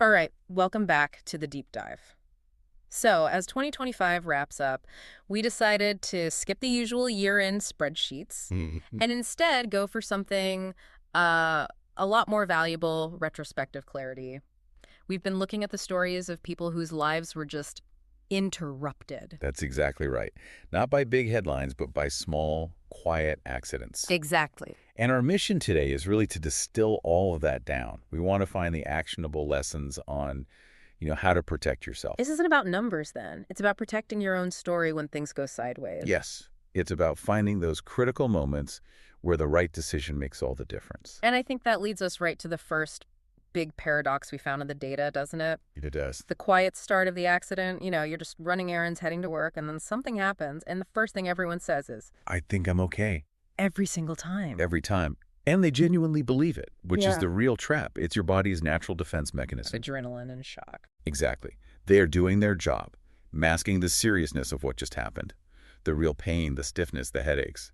All right, welcome back to the deep dive. So, as 2025 wraps up, we decided to skip the usual year-end spreadsheets Mhm. and instead go for something uh, a lot more valuable, retrospective clarity. We've been looking at the stories of people whose lives were just interrupted. That's exactly right. Not by big headlines, but by small, quiet accidents. Exactly. And our mission today is really to distill all of that down. We want to find the actionable lessons on, how to protect yourself. This isn't about numbers then. It's about protecting your own story when things go sideways. Yes, it's about finding those critical moments where the right decision makes all the difference. And I think that leads us right to the first big paradox we found in the data, doesn't it? It does. The quiet start of the accident, you're just running errands, heading to work, and then something happens, and the first thing everyone says is, I think I'm okay every single time. every time. And they genuinely believe it, which is Yeah. the real trap. It's your body's natural defense mechanism. Adrenaline and shock. Exactly. They are doing their job, masking the seriousness of what just happened. The real pain, the stiffness, the headaches.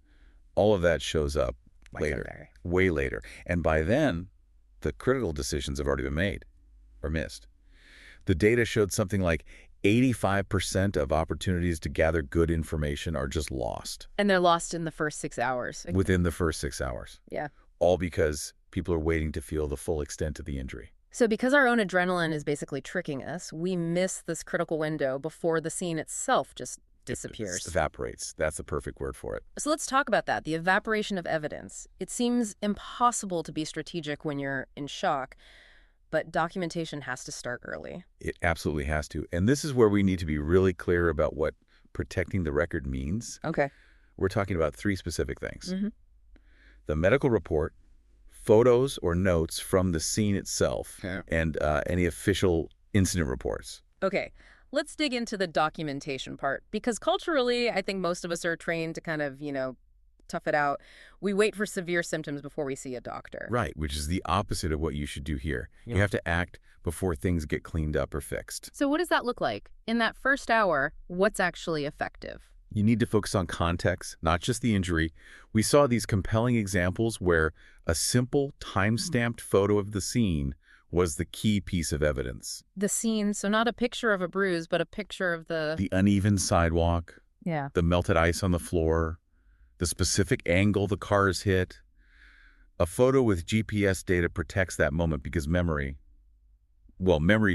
All of that shows up later, February. way later. And by then, the critical decisions have already been made or missed. The data showed something like 85% of opportunities to gather good information are just lost And they're lost in the first 6 hours. within the first 6 hours, Yeah. all because people are waiting to feel the full extent of the injury. So because our own adrenaline is basically tricking us, we miss this critical window before the scene itself just disappears. Evaporates. That's the perfect word for it. So let's talk about that, the evaporation of evidence. It seems impossible to be strategic when you're in shock, but documentation has to start early. It absolutely has to. And this is where we need to be really clear about what protecting the record means. Okay. We're talking about three specific things. Mm-hmm. The medical report, photos or notes from the scene itself, Yeah. and any official incident reports. Okay, let's dig into the documentation part, because culturally, I think most of us are trained to kind of, tough it out. We wait for severe symptoms before we see a doctor. Right, which is the opposite of what you should do here. Yeah. You have to act before things get cleaned up or fixed. So what does that look like? In that first hour, what's actually effective? You need to focus on context, not just the injury. We saw these compelling examples where a simple time-stamped photo of the scene was the key piece of evidence. The scene, so not a picture of a bruise, but a picture of The uneven sidewalk, Yeah. the melted ice on the floor, the specific angle the cars hit. A photo with GPS data protects that moment because memory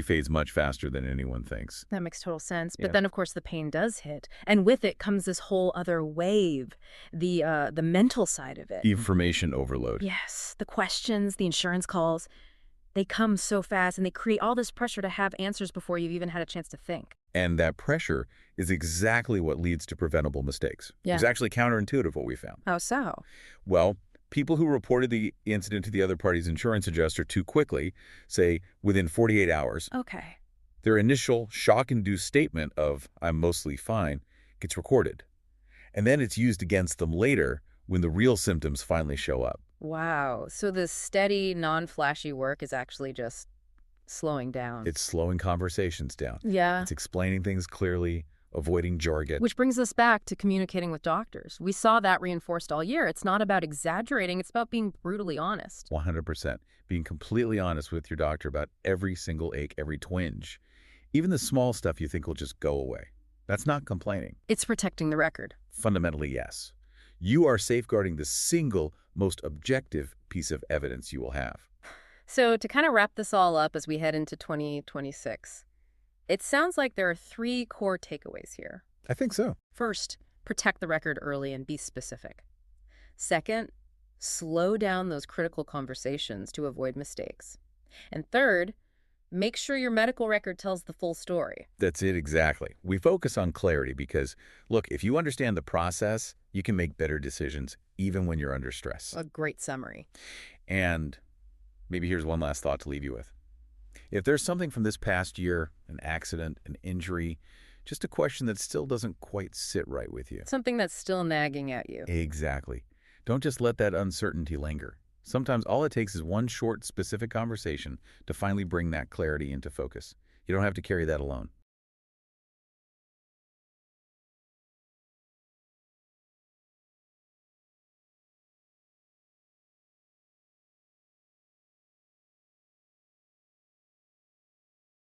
fades much faster than anyone thinks. That makes total sense. Yeah. But then, of course, the pain does hit. And with it comes this whole other wave, the mental side of it. Information overload. Yes, the questions, the insurance calls, they come so fast and they create all this pressure to have answers before you've even had a chance to think. And that pressure is exactly what leads to preventable mistakes. Yeah. It's actually counterintuitive what we found. How so? Well, people who reported the incident to the other party's insurance adjuster too quickly, say within 48 hours, Okay. their initial shock-induced statement of, I'm mostly fine, gets recorded. And then it's used against them later when the real symptoms finally show up. Wow. So the steady, non-flashy work is actually just slowing down. It's slowing conversations down. Yeah. It's explaining things clearly, avoiding jargon. Which brings us back to communicating with doctors. We saw that reinforced all year. It's not about exaggerating. It's about being brutally honest. 100%. Being completely honest with your doctor about every single ache, every twinge. Even the small stuff you think will just go away. That's not complaining. It's protecting the record. Fundamentally, yes. You are safeguarding the single most objective piece of evidence you will have. So to kind of wrap this all up as we head into 2026, it sounds like there are three core takeaways here. I think so. First, protect the record early and be specific. Second, slow down those critical conversations to avoid mistakes. And third, make sure your medical record tells the full story. That's it exactly. We focus on clarity because, look, if you understand the process, you can make better decisions even when you're under stress. A great summary. And maybe here's one last thought to leave you with. If there's something from this past year, an accident, an injury, just a question that still doesn't quite sit right with you. Something that's still nagging at you. Exactly. Don't just let that uncertainty linger. Sometimes all it takes is one short, specific conversation to finally bring that clarity into focus. You don't have to carry that alone.